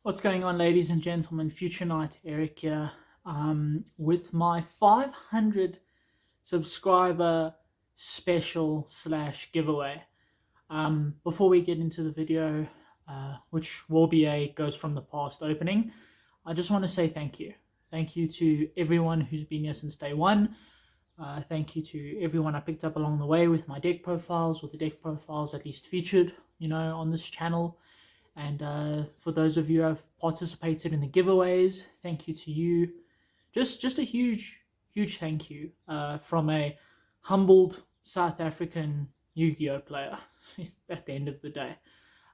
What's going on, ladies and gentlemen? Future Knight Eric here with my 500 subscriber special / giveaway. Before we get into the video, which will be a Ghost from the Past opening, I just want to say thank you. Thank you to everyone who's been here since day one. Thank you to everyone I picked up along the way with my deck profiles, or the deck profiles at least featured, on this channel. And for those of you who have participated in the giveaways, thank you to you. Just a huge thank you from a humbled South African Yu-Gi-Oh player at the end of the day.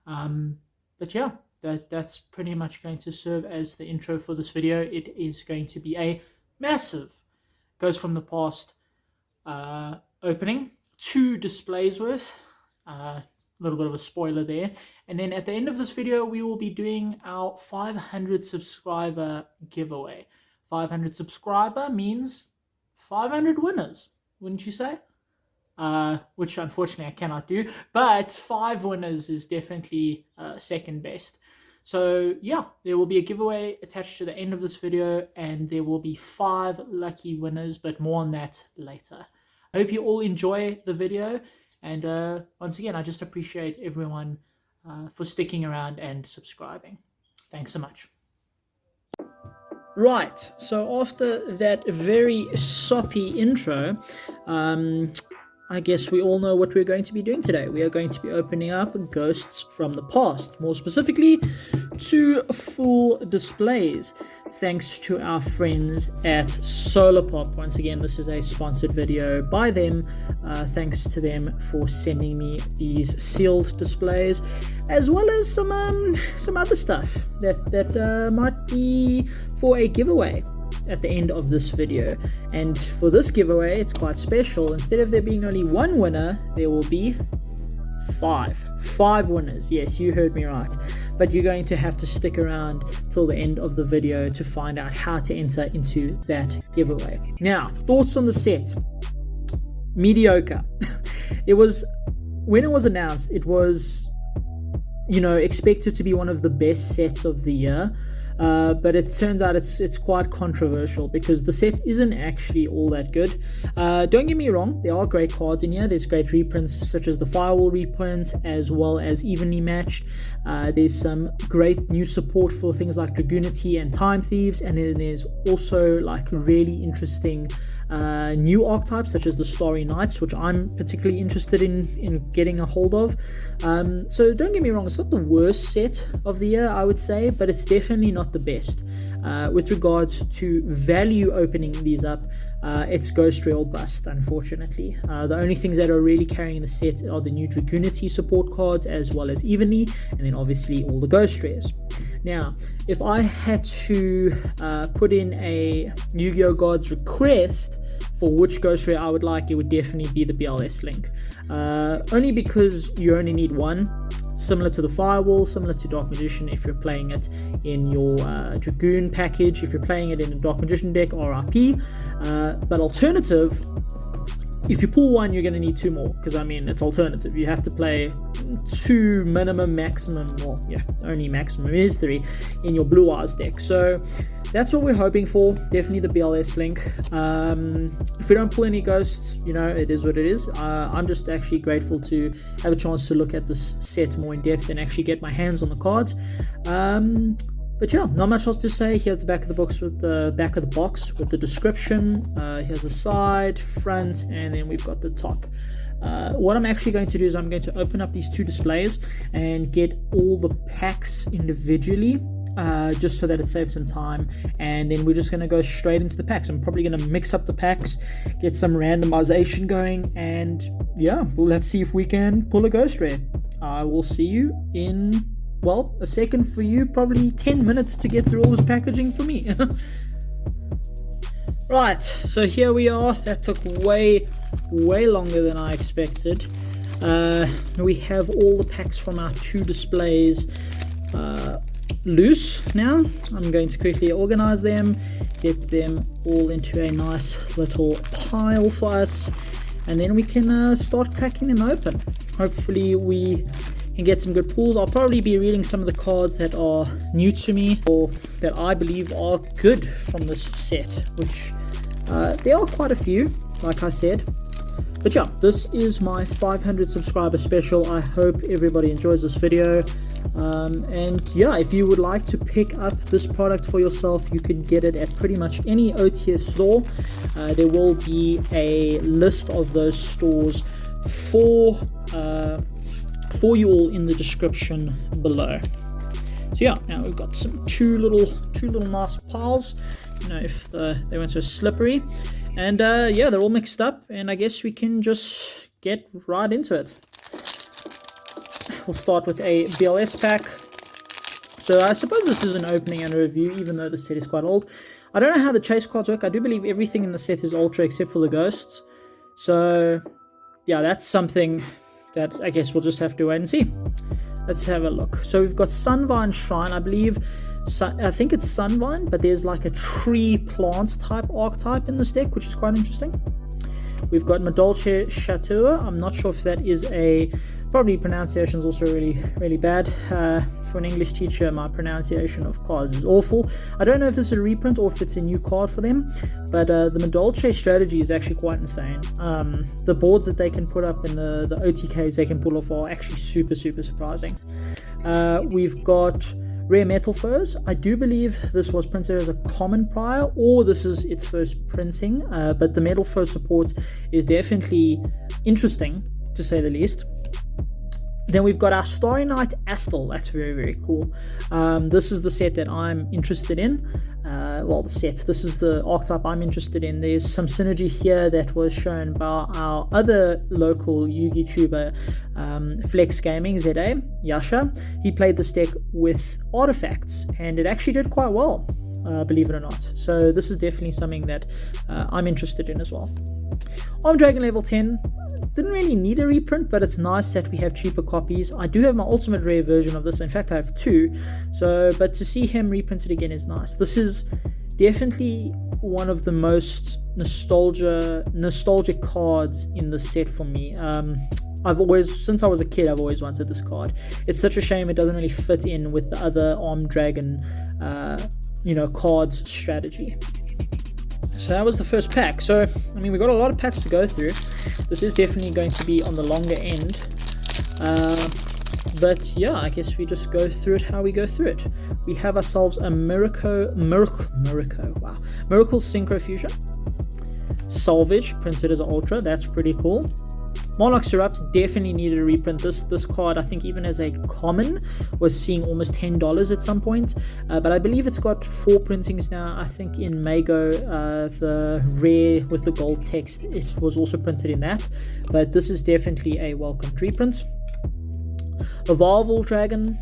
But yeah, that's pretty much going to serve as the intro for this video. It is going to be a massive Ghost from the Past opening, 2 displays worth. Little bit of a spoiler there. And then at the end of this video, we will be doing our 500 subscriber giveaway. 500 subscriber means 500 winners, wouldn't you say? Which unfortunately I cannot do, but 5 winners is definitely second best. So yeah, there will be a giveaway attached to the end of this video, and there will be 5 lucky winners, but more on that later. I hope you all enjoy the video. And once again, I just appreciate everyone for sticking around and subscribing. Thanks so much. Right, so after that very soppy intro, I guess we all know what we're going to be doing today. We are going to be opening up Ghosts from the Past. More specifically, 2 full displays, thanks to our friends at Solarpop. Once again, this is a sponsored video by them. Thanks to them for sending me these sealed displays, as well as some other stuff that might be for a giveaway at the end of this video. And for this giveaway, it's quite special. Instead of there being only 1 winner, there will be 5 winners. Yes, you heard me right. But you're going to have to stick around till the end of the video to find out how to enter into that giveaway. Now, thoughts on the set. Mediocre. When it was announced, it was expected to be one of the best sets of the year. But it turns out it's quite controversial, because the set isn't actually all that good. Don't get me wrong, there are great cards in here. There's great reprints such as the Firewall reprint, as well as Evenly Matched. There's some great new support for things like Dragoonity and Time Thieves, and then there's also like really interesting new archetypes such as the Starry Knights, which I'm particularly interested in getting a hold of. So don't get me wrong, it's not the worst set of the year, I would say, but it's definitely not the best. With regards to value opening these up, it's Ghost Rail bust, unfortunately. The only things that are really carrying the set are the new Dragoonity support cards, as well as Evenly, and then obviously all the Ghost Rares. Now, if I had to put in a Yu-Gi-Oh! Gods request for which Ghost Rare I would like, it would definitely be the BLS link. Only because you only need 1. Similar to the Firewall, similar to Dark Magician if you're playing it in your Dragoon package, if you're playing it in a Dark Magician deck, RIP. But alternative, if you pull 1, you're going to need 2 more, because it's alternative. You have to play 2 minimum, maximum, well, yeah, only maximum is 3 in your Blue Eyes deck. So that's what we're hoping for. Definitely the BLS link. If we don't pull any ghosts, it is what it is. I'm just actually grateful to have a chance to look at this set more in depth and actually get my hands on the cards. But yeah, not much else to say. Here's the back of the box with the description. Here's the side, front, and then we've got the top. What I'm actually going to do is I'm going to open up these 2 displays and get all the packs individually, just so that it saves some time, and then we're just going to go straight into the packs. I'm probably going to mix up the packs, get some randomization going, and yeah, let's see if we can pull a Ghost Rare. I will see you in, well, a second for you, probably 10 minutes to get through all this packaging for me. Right, so here we are. That took way longer than I expected. We have all the packs from our 2 displays loose now. I'm going to quickly organize them, get them all into a nice little pile for us, and then we can start cracking them open. Hopefully we and get some good pulls. I'll probably be reading some of the cards that are new to me or that I believe are good from this set, which there are quite a few, like I said. But yeah, this is my 500 subscriber special. I hope everybody enjoys this video. And yeah, if you would like to pick up this product for yourself, you can get it at pretty much any OTS store. There will be a list of those stores for you all in the description below. So yeah, now we've got some two little nice piles. You know, if they weren't so slippery. And yeah, they're all mixed up, and I guess we can just get right into it. We'll start with a BLS pack. So I suppose this is an opening and a review, even though the set is quite old. I don't know how the chase cards work. I do believe everything in the set is ultra except for the ghosts. So yeah, that's something that I guess we'll just have to wait and see. Let's have a look. So we've got Sunvine Shrine, I believe. I think it's Sunvine, but there's like a tree plant type archetype in this deck, which is quite interesting. We've got Meteor Chapter. I'm not sure if that is a... Probably pronunciation is also really bad. For an English teacher, my pronunciation of cards is awful. I don't know if this is a reprint or if it's a new card for them, but the Meteor strategy is actually quite insane. The boards that they can put up in the OTKs they can pull off are actually super surprising. We've got Rare Metal Foes. I do believe this was printed as a common prior, or this is its first printing, but the Metal Foe support is definitely interesting, to say the least. Then we've got our Starry Night Astal. That's very cool. This is the set that I'm interested in. This is the archetype I'm interested in. There's some synergy here that was shown by our other local Yugi tuber, Flex Gaming, ZA, Yasha. He played this deck with artifacts, and it actually did quite well, believe it or not. So this is definitely something that I'm interested in as well. Armed Dragon level 10. Didn't really need a reprint, but it's nice that we have cheaper copies. I do have my ultimate rare version of this. In fact, I have two. But to see him reprinted again is nice. This is definitely one of the most nostalgic cards in the set for me. Since I was a kid, I've always wanted this card. It's such a shame it doesn't really fit in with the other Armed Dragon, cards strategy. So that was the first pack. So, I mean, we got a lot of packs to go through. This is definitely going to be on the longer end. But yeah, I guess we just go through it how we go through it. We have ourselves a Miracle Synchro Fusion. Salvage, printed as an Ultra. That's pretty cool. Monarch's Erupt definitely needed a reprint. This card, I think even as a common, was seeing almost $10 at some point. But I believe it's got 4 printings now. I think in Mago, the rare with the gold text, it was also printed in that. But this is definitely a welcomed reprint. Lavarval Dragon,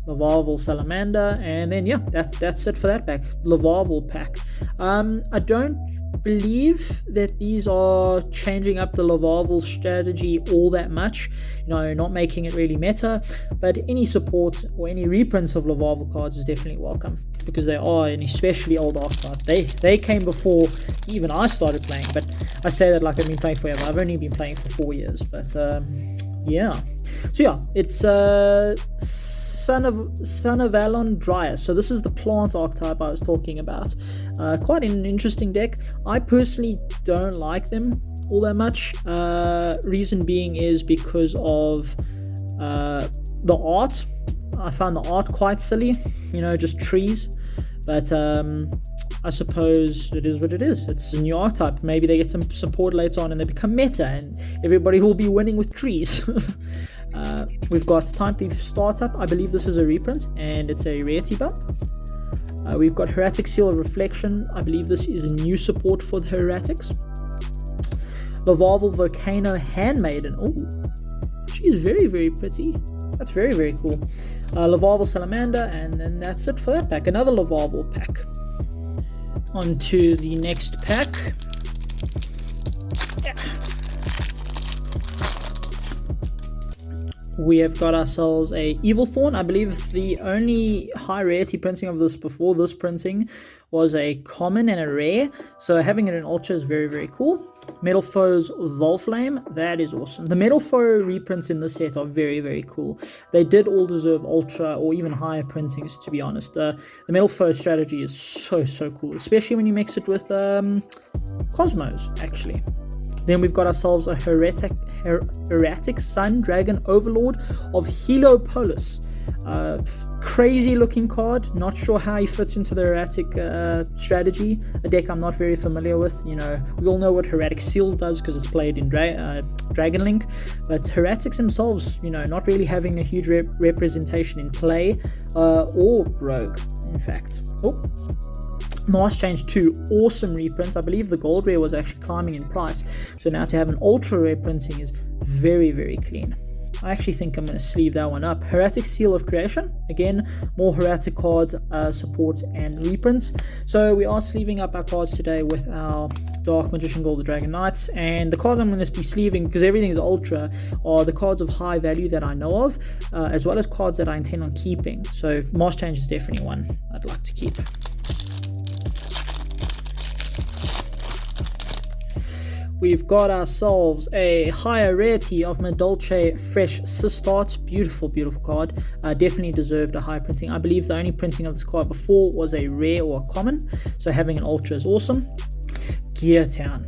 Lavarval Salamander, and then yeah, that's it for that pack. Lavarval pack. I don't believe that these are changing up the Lavarval strategy all that much, not making it really meta, but any support or any reprints of Lavarval cards is definitely welcome, because they are an especially old archetype. They came before even I started playing, but I say that like I've been playing forever. I've only been playing for 4 years, but yeah. So yeah, it's Son of Alon Dryas. So this is the plant archetype I was talking about. Quite an interesting deck. I personally don't like them all that much. Reason being is because of the art. I found the art quite silly, just trees. But I suppose it is what it is. It's a new archetype. Maybe they get some support later on and they become meta and everybody will be winning with trees. We've got Time Thief Startup. I believe this is a reprint and it's a rarity bump. We've got Hieratic Seal of Reflection. I believe this is a new support for the Hieratics. Lavarval Volcano Handmaiden. Oh, she is very pretty. That's very cool. Lavarval Salamander, and then that's it for that pack. Another Lavarval pack. On to the next pack. We have got ourselves a Evil Thorn. I believe the only high rarity printing of this before this printing was a common and a rare, so having it in ultra is very, very cool. Metal Foe's Volflame, that is awesome. The Metal Foe reprints in this set are very, very cool. They did all deserve ultra or even higher printings, to be honest. The Metal Foe strategy is so, so cool, especially when you mix it with Cosmos, actually. Then we've got ourselves a Erratic Sun Dragon Overlord of Heliopolis. Crazy looking card. Not sure how he fits into the Erratic strategy. A deck I'm not very familiar with. You know, we all know what Erratic Seals does because it's played in Dragon Link. But Erratics themselves, you know, not really having a huge representation in play or Rogue, in fact. Oh. Mass Change 2, awesome reprint. I believe the gold rare was actually climbing in price, so now to have an ultra rare printing is very, very clean. I actually think I'm going to sleeve that one up. Erratic Seal of Creation, again, more Erratic cards, support and reprints. So we are sleeving up our cards today with our Dark Magician Golden Dragon Knights, and the cards I'm going to be sleeving, because everything is ultra, are the cards of high value that I know of, as well as cards that I intend on keeping. So Mass Change is definitely one I'd like to keep. We've got ourselves a higher rarity of Madolche Fresh Sistart. Beautiful, beautiful card. Definitely deserved a high printing. I believe the only printing of this card before was a rare or a common, so having an ultra is awesome. Gear Town.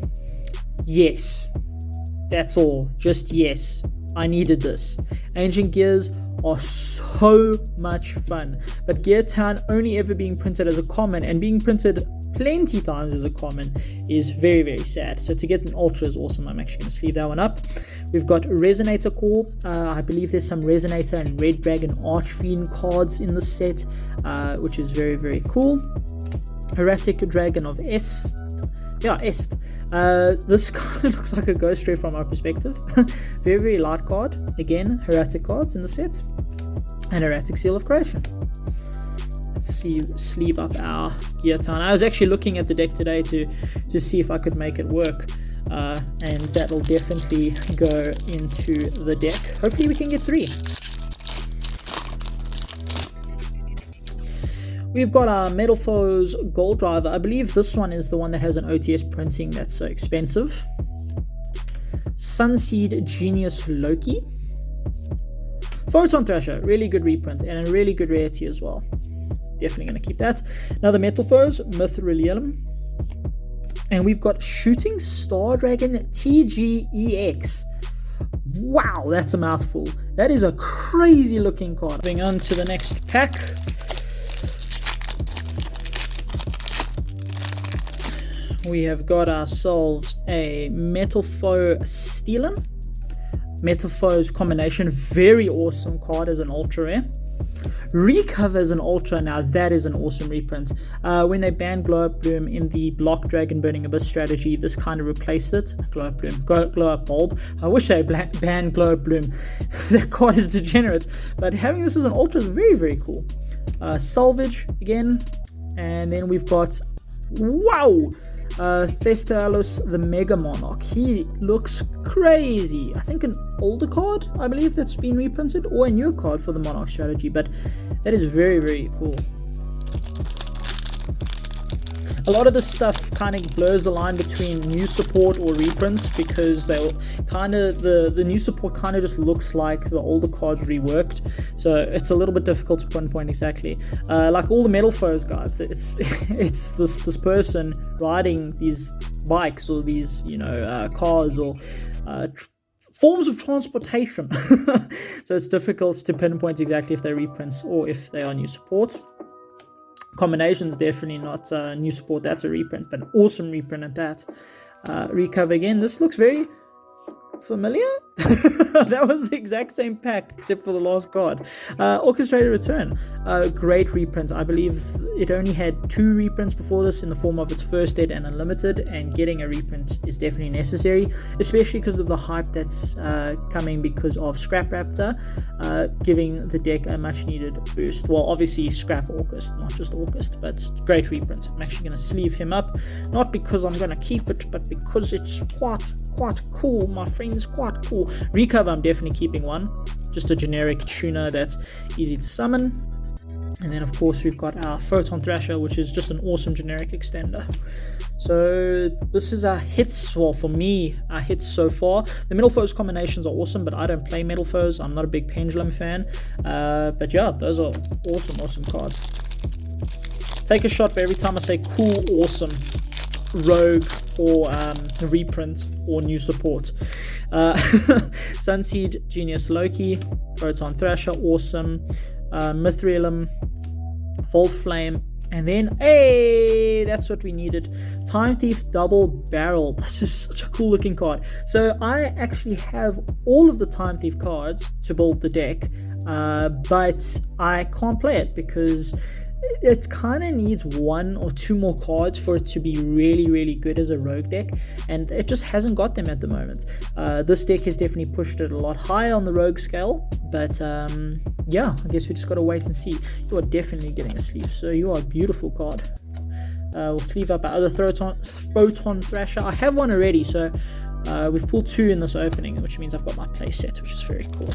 Yes. That's all. Just yes. I needed this. Ancient Gears are so much fun, but Gear Town only ever being printed as a common and being printed plenty times as a common is very, very sad. So to get an ultra is awesome. I'm actually going to sleeve that one up. We've got Resonator Core. I believe there's some Resonator and Red Dragon Archfiend cards in the set, which is very, very cool. Erratic Dragon of Est. Yeah, Est. This kind of looks like a Ghost Ray from our perspective. Very, very light card. Again, Erratic cards in the set. And Erratic Seal of Creation. Sleeve up our Gear Town. I was actually looking at the deck today to see if I could make it work, and that'll definitely go into the deck. Hopefully we can get 3. We've got our Metal Foe's Gold Driver. I believe this one is the one that has an OTS printing that's so expensive. Sunseed Genius Loki. Photon Thrasher, really good reprint and a really good rarity as well. Definitely going to keep that. Now the Metal Foes, Mithrilium. And we've got Shooting Star Dragon TGEX. Wow, that's a mouthful. That is a crazy looking card. Moving on to the next pack. We have got ourselves a Metal Foe Steelin. Metal Foe's Combination, very awesome card as an ultra rare. Recover as an ultra, now that is an awesome reprint. When they banned Glow Up Bloom in the Block Dragon Burning Abyss strategy, this kind of replaced it. Glow Up Bloom, Glow Up Bulb. I wish they banned Glow Up Bloom. That card is degenerate, but having this as an ultra is very, very cool. Salvage again, and then we've got, wow, Thestalos the Mega Monarch. He looks crazy. I think an older card, I believe, that's been reprinted, or a newer card for the Monarch strategy, but that is very, very cool. A lot of this stuff kind of blurs the line between new support or reprints, because they'll kind of, the new support kind of just looks like the older cards reworked, so it's a little bit difficult to pinpoint exactly. Like all the Metal Foes guys, it's this person riding these bikes or these, you know, cars or forms of transportation. So it's difficult to pinpoint exactly if they're reprints or if they are new support. Combinations, definitely not new support, that's a reprint, but an awesome reprint at that. Recover again, this looks very familiar. That was the exact same pack except for the last card. Orchestrated Return, great reprint. I believe it only had 2 reprints before this in the form of its first dead and unlimited, and getting a reprint is definitely necessary, especially because of the hype that's coming because of Scrap Raptor giving the deck a much needed boost. Well, obviously Scrap Orchest, not just Orchest, but great reprint. I'm actually going to sleeve him up, not because I'm going to keep it, but because it's quite cool, my friends, quite cool. Recover, I'm definitely keeping one. Just a generic tuner that's easy to summon. And then of course we've got our Photon Thrasher, which is just an awesome generic extender. So this is our hits. Well, for me, our hits so far. The Metal Foes combinations are awesome, but I don't play Metal Foes. I'm not a big Pendulum fan. But yeah, those are awesome cards. Take a shot for every time I say cool, awesome, rogue, or reprint, or new support. Sunseed, Genius Loki, Photon Thrasher, awesome. Mithrilium, Volt Flame, and then, hey, that's what we needed. Time Thief Double Barrel. This is such a cool looking card. So I actually have all of the Time Thief cards to build the deck, but I can't play it because it kind of needs 1 or 2 more cards for it to be really good as a rogue deck, and it just hasn't got them at the moment. This deck has definitely pushed it a lot higher on the rogue scale, but yeah, I guess we just gotta wait and see. You are definitely getting a sleeve, so you are a beautiful card. We'll sleeve up our other Photon Thrasher. I have one already, so we've pulled 2 in this opening, which means I've got my play set, which is very cool.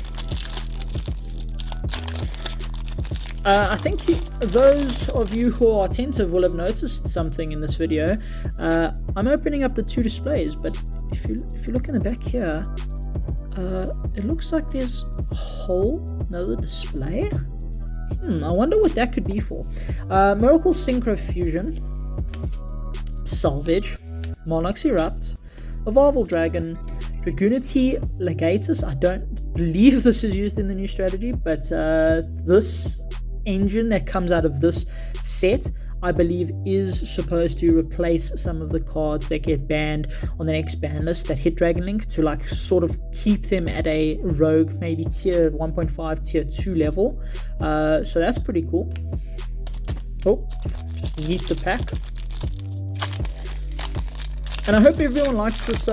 I think those of you who are attentive will have noticed something in this video. I'm opening up the 2 displays, but if you look in the back here, it looks like there's a whole another display. I wonder what that could be for. Miracle Synchro Fusion, Salvage, Monarch's Erupt, Evolval Dragon, Dragunity Legatus. I don't believe this is used in the new strategy, but this engine that comes out of this set, I believe, is supposed to replace some of the cards that get banned on the next ban list that hit Dragon Link, to like sort of keep them at a rogue, maybe tier 1.5, tier 2 level. So that's pretty cool. Oh, just yeet the pack. And I hope everyone likes this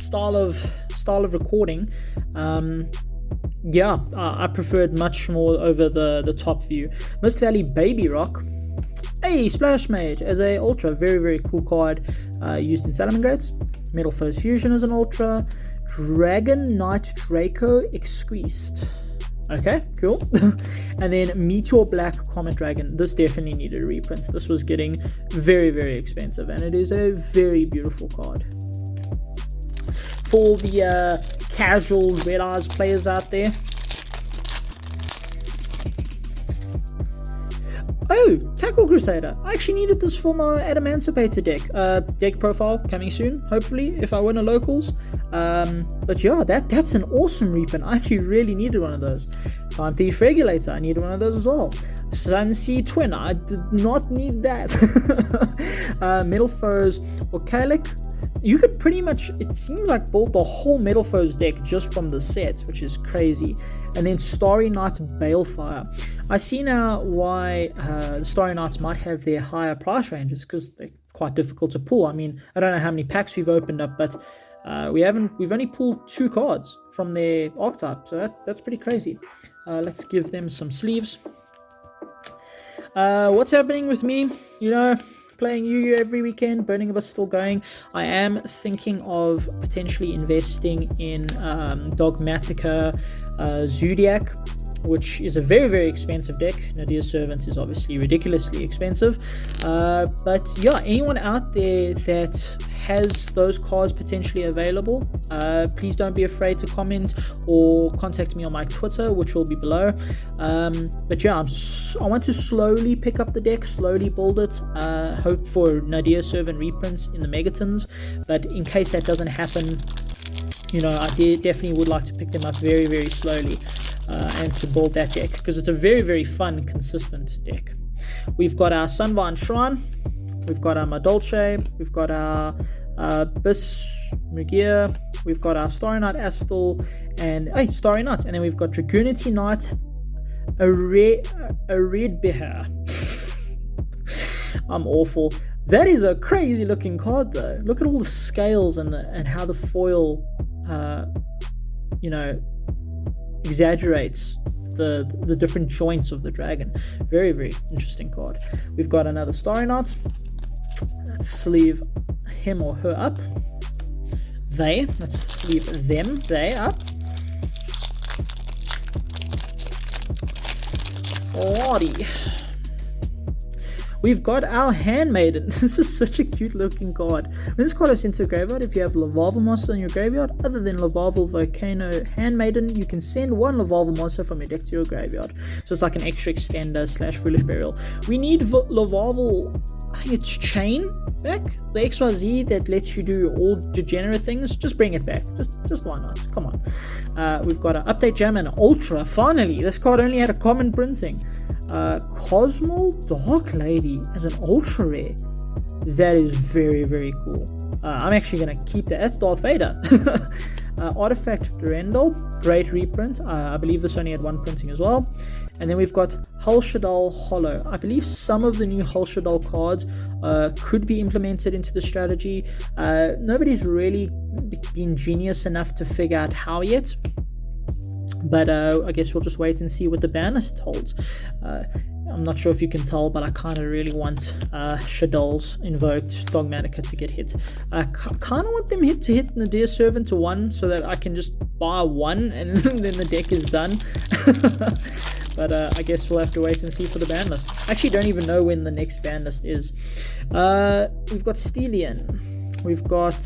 style of recording. Yeah, I prefer it much more over the top view. Mist Valley Baby Rock. Hey, Splash Mage as a ultra, very cool card, used in Salamangreats. Metal Foes Fusion as an ultra. Dragon Knight Draco Exqueezed. Okay, cool. And then Meteor Black Comet Dragon. This definitely needed a reprint. This was getting very expensive, and it is a very beautiful card. For the casual Red Eyes players out there. Oh, Tackle Crusader. I actually needed this for my Adamantipator deck. Deck profile coming soon, hopefully, if I win a locals. But yeah, that's an awesome reprint. I actually really needed one of those. Time Thief Regulator, I needed one of those as well. Sunsea Twin, I did not need that. Metal Foes Orcalic. You could pretty much, it seems like, build the whole Metal Foes deck just from the set, which is crazy. And then Starry Night Balefire. I see now why the Starry Nights might have their higher price ranges, because they're quite difficult to pull. I mean, I don't know how many packs we've opened up, but we've only pulled 2 cards from their archetype, so that's pretty crazy. Let's give them some sleeves. What's happening with me? You know, playing Yu-Gi-Oh every weekend, Burning Abyss still going. I am thinking of potentially investing in Dogmatica Zodiac, which is a very expensive deck. Nadia's Servant is obviously ridiculously expensive. But yeah, anyone out there that has those cards potentially available, please don't be afraid to comment or contact me on my Twitter, which will be below. But yeah, I want to slowly pick up the deck, slowly build it, hope for Nadia's Servant reprints in the Megatons. But in case that doesn't happen, you know, I definitely would like to pick them up very slowly. And to build that deck, because it's a very fun, consistent deck. We've got our Sunvine Shrine, we've got our Madolce, we've got our Bismugear, we've got our Starry Night Astal, and Starry Night, and then we've got Dragunity Knight, a red bear. I'm awful. That is a crazy looking card though. Look at all the scales and how the foil, you know, exaggerates the different joints of the dragon. Very interesting card. We've got another Starry Night. Let's sleeve him or her up. Let's sleeve them, they up. Alrighty. We've got our Handmaiden. This is such a cute looking card. When this card is sent to the graveyard, if you have Lavalval monster in your graveyard, other than Lavalval Volcano Handmaiden, you can send one Lavalval monster from your deck to your graveyard. So it's like an extra extender / Foolish Burial. We need Lavalval, I think it's Chain back. The XYZ that lets you do all degenerate things. Just bring it back. Just why not? Come on. We've got an Update Gem and an Ultra. Finally, this card only had a common printing. Cosmo Dark Lady as an ultra rare. That is very, very cool. I'm actually going to keep that. That's Darth Vader. Artifact Durendal, great reprint. I believe this only had one printing as well. And then we've got Hull Shadal Hollow. I believe some of the new Hull Shadal cards could be implemented into the strategy. Nobody's really been genius enough to figure out how yet. But I guess we'll just wait and see what the ban list holds. I'm not sure if you can tell, but I kind of really want Shadal's Invoked Dogmatica to get hit. I kind of want them to hit Nadir Servant to 1 so that I can just buy 1 and then the deck is done. But I guess we'll have to wait and see for the ban list. I actually don't even know when the next ban list is. We've got Stelian. We've got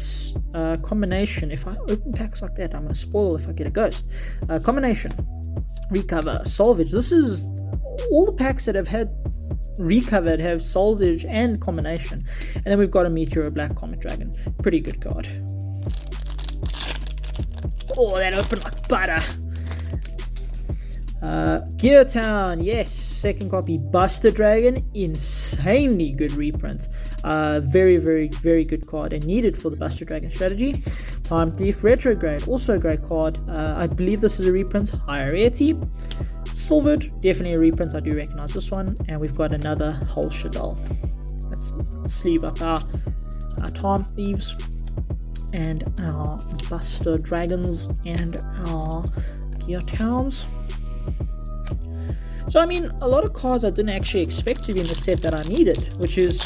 Combination. If I open packs like that, I'm going to spoil if I get a ghost. Combination, Recover, Salvage. This is all the packs that have had Recovered have Salvage and Combination. And then we've got a Meteor, a Black Comet Dragon. Pretty good card. Oh, that opened like butter. Gear Town, yes, second copy. Buster Dragon, insanely good reprint. Very, very, very good card and needed for the Buster Dragon strategy. Time Thief Retrograde, also a great card. I believe this is a reprint, higher rarity. Silvered, definitely a reprint, I do recognize this one. And we've got another Hull Shadal. Let's sleeve up our Time Thieves and our Buster Dragons and our Gear Towns. So I mean, a lot of cards I didn't actually expect to be in the set that I needed, which is,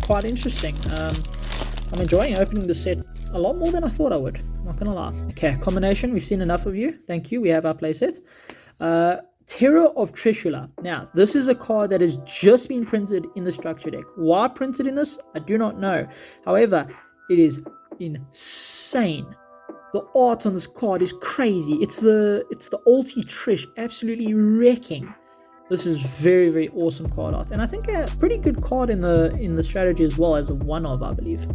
quite interesting. I'm enjoying opening the set a lot more than I thought I would, not gonna lie. Okay, Combination, we've seen enough of you. Thank you, we have our playset. Terror of Trishula. Now, this is a card that has just been printed in the structure deck. Why printed in this? I do not know. However, it is insane. The art on this card is crazy. It's the ulti Trish absolutely wrecking. This is very, very awesome card art, and I think a pretty good card in the strategy as well as a one-of, I believe.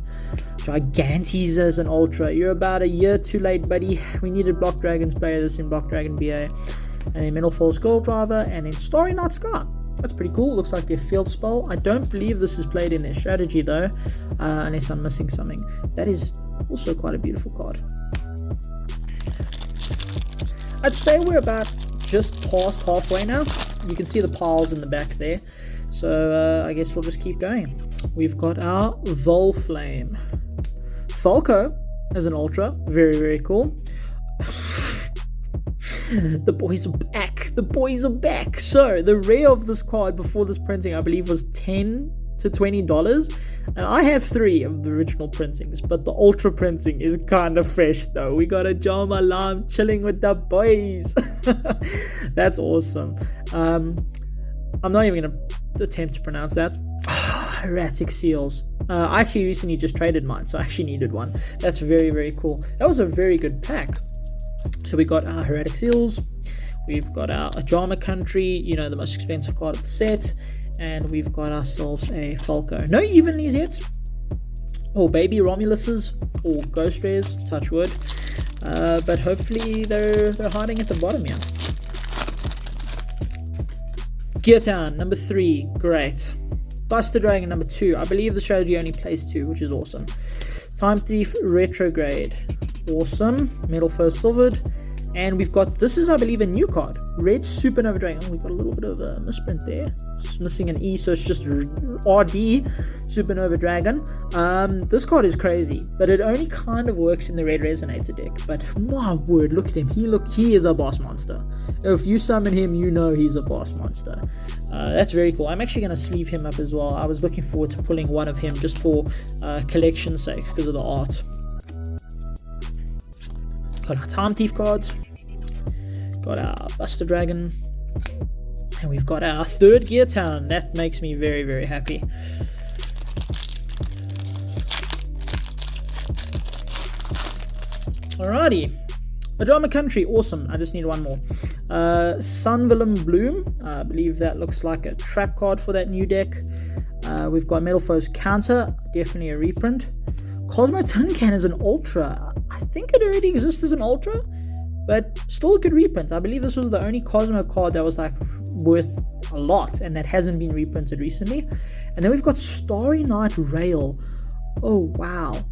Gigantes as an ultra. You're about a year too late, buddy. We needed Block Dragons, play this in Block Dragon BA, and then Metal Falls Gold Driver, and then Starry Night Sky. That's pretty cool. Looks like their field spell. I don't believe this is played in their strategy though, unless I'm missing something. That is also quite a beautiful card. I'd say we're about just past halfway now. You can see the piles in the back there. So I guess we'll just keep going. We've got our Volflame. Falco as an ultra. Very, very cool. The boys are back. The boys are back. So the rare of this card before this printing, I believe, was $10 to $20. And I have 3 of the original printings, but the ultra printing is kind of fresh though. We got a Jama Lam chilling with the boys. That's awesome. I'm not even going to attempt to pronounce that. Erratic Seals. I actually recently just traded mine, so I actually needed one. That's very, very cool. That was a very good pack. So we got our Erratic Seals. We've got our Ajama Country, the most expensive card of the set. And we've got ourselves a Falco. No Evenlies yet. Or Baby Romuluses. Or Ghost Rares. Touch wood. But hopefully they're hiding at the bottom here. Gear Town, number 3. Great. Buster Dragon, number 2. I believe the strategy only plays 2, which is awesome. Time Thief Retrograde. Awesome. Metal First Silvered. And we've got, this is I believe a new card, Red Supernova Dragon. We've got a little bit of a misprint there. It's missing an E, so it's just RD Supernova Dragon. This card is crazy, but it only kind of works in the Red Resonator deck. But my word, look at him. He is a boss monster. If you summon him, you know he's a boss monster. That's very cool. I'm actually going to sleeve him up as well. I was looking forward to pulling one of him just for collection's sake because of the art. Got our Time Thief cards. Got our Buster Dragon. And we've got our third Gear Town. That makes me very, very happy. Alrighty. Ajama Country, awesome. I just need one more. Sunvillain Bloom. I believe that looks like a trap card for that new deck. We've got Metal Foe's Counter, definitely a reprint. Cosmo Tin Can is an Ultra. I think it already exists as an Ultra, but still a good reprint. I believe this was the only Cosmo card that was like worth a lot and that hasn't been reprinted recently. And then we've got Starry Night Rail. Oh wow,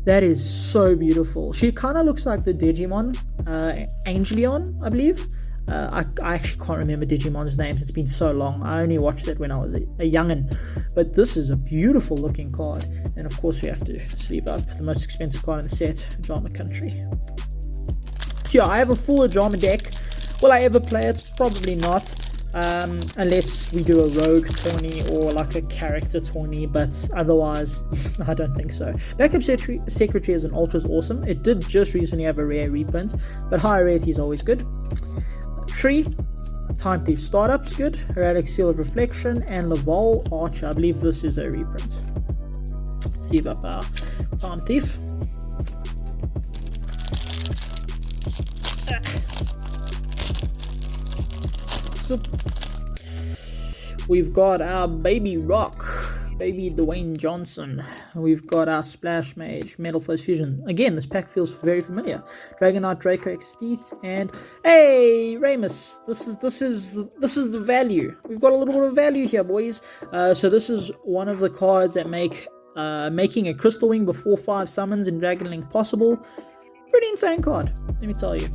that is so beautiful. She kind of looks like the Digimon Angelion, I believe. I actually can't remember Digimon's names. It's been so long. I only watched it when I was a youngin. But this is a beautiful looking card. And of course we have to sleeve up the most expensive card in the set, Ajama Country. So yeah, I have a full Ajama deck. Will I ever play it? Probably not. Unless we do a rogue tourney or like a character tourney, but otherwise I don't think so. Backup Secretary as an Ultra is awesome. It did just recently have a rare reprint, but higher rarity is always good. Tree, Time Thief Startup's good. Heraldic Seal of Reflection, and Laval Archer. I believe this is a reprint. Save up our Time Thief. So we've got our Baby Rock, Baby Dwayne Johnson. We've got our Splash Mage, Metal Foe Fusion. Again, this pack feels very familiar. Dragonite, Draco Extinct, and hey, Ramus. This is the value. We've got a little bit of value here, boys. So this is one of the cards that make making a Crystal Wing before 5 summons in Dragon Link possible. Pretty insane card, let me tell you.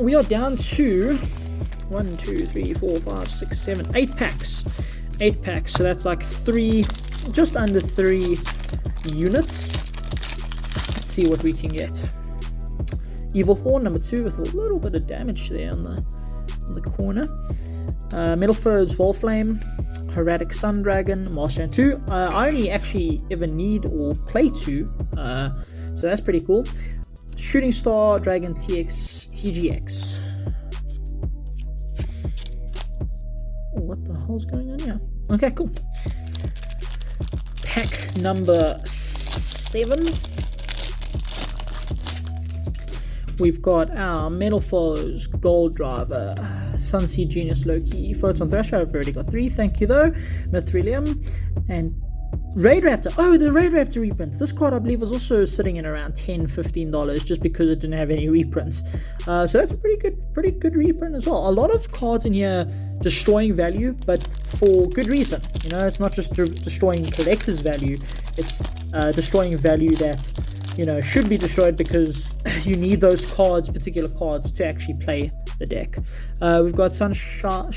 We are down to 1, 2, 3, 4, 5, 6, 7, 8 packs. 8 packs, so that's like just under 3 units. Let's see what we can get. Evil Thorn number 2 with a little bit of damage there on the corner. Metal Foe's Volflame, Heraldic Sun Dragon, Marshan 2. I only actually ever need or play 2, so that's pretty cool. Shooting Star Dragon TGX. What the hell's going on here? Okay, cool. Pack number 7. We've got our Metal Foes, Gold Driver, Sunseed Genius Loki, Photon Thrasher. I've already got 3, thank you though. Mithrilium, and Raid Raptor. Oh, the Raid Raptor reprint. This card I believe was also sitting in around $10-15 just because it didn't have any reprints. So that's a pretty good reprint as well. A lot of cards in here destroying value, but for good reason. You know, it's not just destroying collector's value. It's destroying value that, you know, should be destroyed because you need those cards, particular cards, to actually play the deck. We've got Sunvine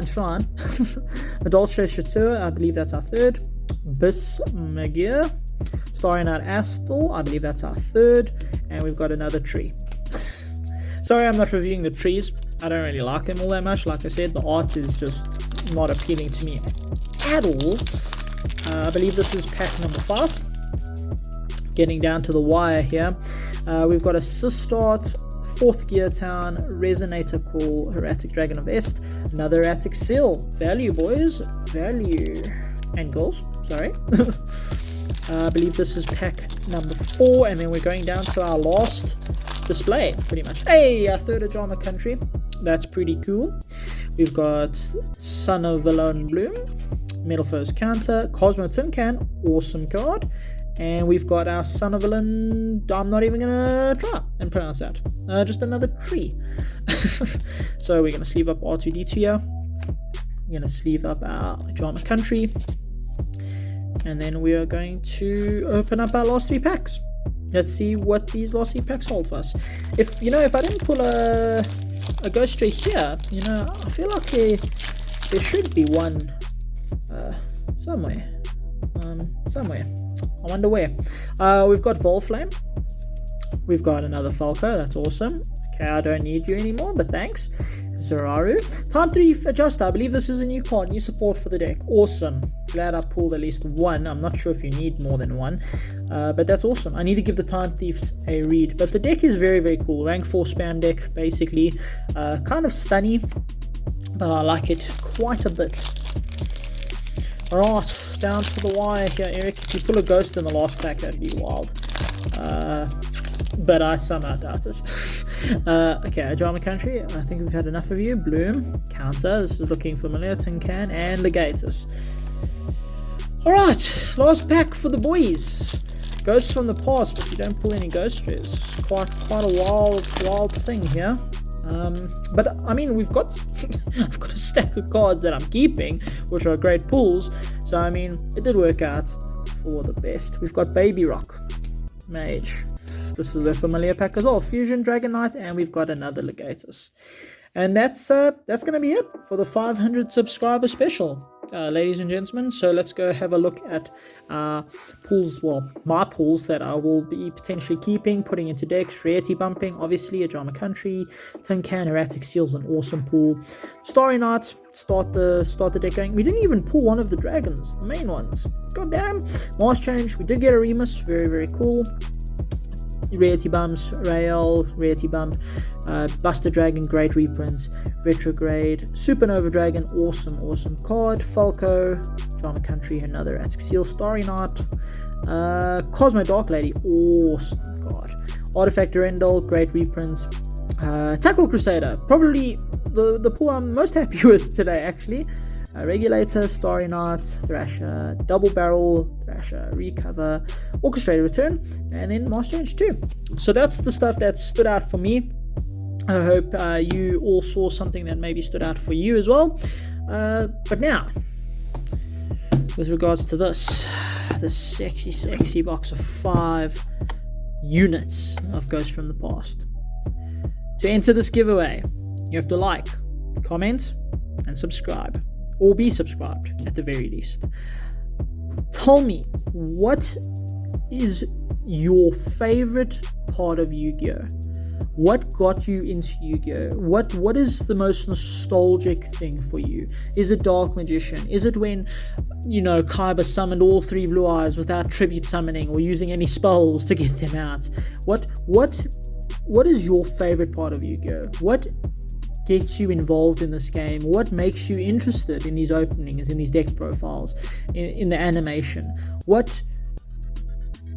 Shrine, Adolce Chateau, I believe that's our 3rd. Bismagir, Starry Night Astal, I believe that's our 3rd. And we've got another tree. Sorry, I'm not reviewing the trees. I don't really like them all that much. Like I said, the art is just not appealing to me at all. I believe this is pack number 5. Getting down to the wire here. We've got a Sistart, 4th Gear Town, Resonator Call, Erratic Dragon of Est, another Erratic Seal. Value, boys. Value. And girls, sorry. I believe this is pack number 4, and then we're going down to our last display, pretty much. Hey, our 3rd Ajama Country. That's pretty cool. We've got Son of Valone Bloom, Metal Foe's Counter, Cosmo Tin Can, awesome card. And we've got our Son of Villain. I'm not even gonna try and pronounce that. Just another tree. So we're gonna sleeve up R2D2 here. We're gonna sleeve up our Ajama Country, and then we are going to open up our last 3 packs. Let's see what these last 3 packs hold for us. If I didn't pull a Ghost Stray here, I feel like there should be one somewhere. I wonder where. We've got Volflame. We've got another Falco. That's awesome. Okay, I don't need you anymore, but thanks. Zeraru. Time Thief Adjuster. I believe this is a new card, new support for the deck. Awesome. glad I pulled at least one. I'm not sure if you need more than one, but that's awesome. I need to give the Time Thieves a read. But the deck is very, very cool. Rank 4 spam deck, basically. Kind of stunny, but I like it quite a bit. Alright, down to the wire here, Eric. If you pull a ghost in the last pack, that'd be wild. But I somehow doubt it. Okay, Ajama Country, I think we've had enough of you. Bloom, Counter, this is looking familiar. Tin Can, and Legatus. Alright, last pack for the boys. Ghosts from the past, but you don't pull any ghost rares. Quite a wild thing here. But I mean, we've got I've got a stack of cards that I'm keeping, which are great pulls. So I mean, it did work out for the best. We've got Baby Rock, Mage. This is a familiar pack as well. Fusion, Dragon Knight, and we've got another Legatus. And that's gonna be it for the 500 subscriber special, ladies and gentlemen. So let's go have a look at pulls. Well, my pulls that I will be potentially keeping, putting into decks. Rarity bumping, obviously. Ajama Country, Tin Can, Erratic Seal's an awesome pull. Starry Night, start the deck going. We didn't even pull one of the dragons, the main ones. God damn. Mars Change, we did get a Remus, very, very cool. Rarity Bumps, Rael, Rarity Bump, Buster Dragon, great reprint, Retrograde, Supernova Dragon, awesome card, Falco, Drama Country, another Erratic Seal, Starry Night, Cosmo Dark Lady, awesome card, Artifact Durendal, great reprint, Tackle Crusader, probably the pull I'm most happy with today actually. Regulator, Starry Night, Thrasher, Double Barrel, Thrasher, Recover, Orchestrated Return, and then Master Range 2. So that's the stuff that stood out for me. I hope you all saw something that maybe stood out for you as well. But now, with regards to this sexy box of 5 units of Ghosts from the Past. To enter this giveaway, you have to like, comment, and subscribe. Or be subscribed at the very least. Tell me, what is your favorite part of Yu-Gi-Oh? What got you into Yu-Gi-Oh? What is the most nostalgic thing for you? Is it Dark Magician? Is it when, Kaiba summoned all 3 blue eyes without tribute summoning or using any spells to get them out? What is your favorite part of Yu-Gi-Oh? What gets you involved in this game? What makes you interested in these openings, in these deck profiles, in the animation? What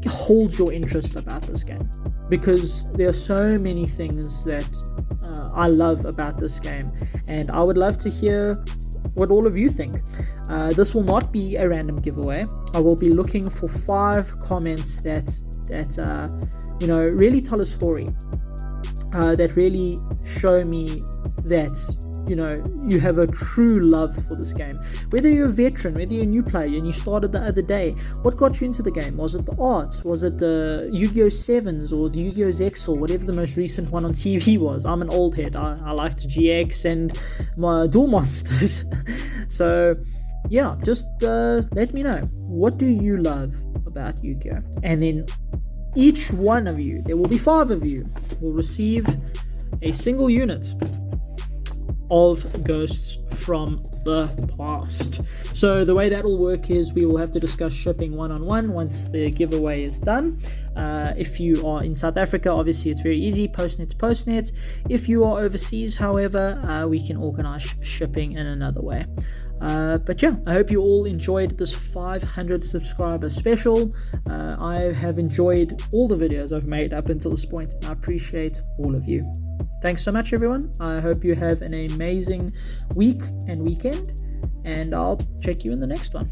holds your interest about this game? Because there are so many things that I love about this game, and I would love to hear what all of you think. This will not be a random giveaway. I will be looking for 5 comments that really tell a story, that really show me that you have a true love for this game. Whether you're a veteran, whether you're a new player and you started the other day, what got you into the game? Was it the art? Was it the Yu-Gi-Oh! 7s or the Yu-Gi-Oh! Zexal, whatever the most recent one on TV was? I'm an old head. I liked GX and my Duel Monsters. So yeah, just let me know, what do you love about Yu-Gi-Oh! And then each one of you, there will be 5 of you, will receive a single unit of Ghosts from the Past. So the way that will work is we will have to discuss shipping one-on-one once the giveaway is done. If you are in South Africa, obviously it's very easy, Postnet to Postnet. If you are overseas, however, we can organize shipping in another way. But yeah, I hope you all enjoyed this 500 subscriber special. I have enjoyed all the videos I've made up until this point, and I appreciate all of you. Thanks so much, everyone. I hope you have an amazing week and weekend, and I'll check you in the next one.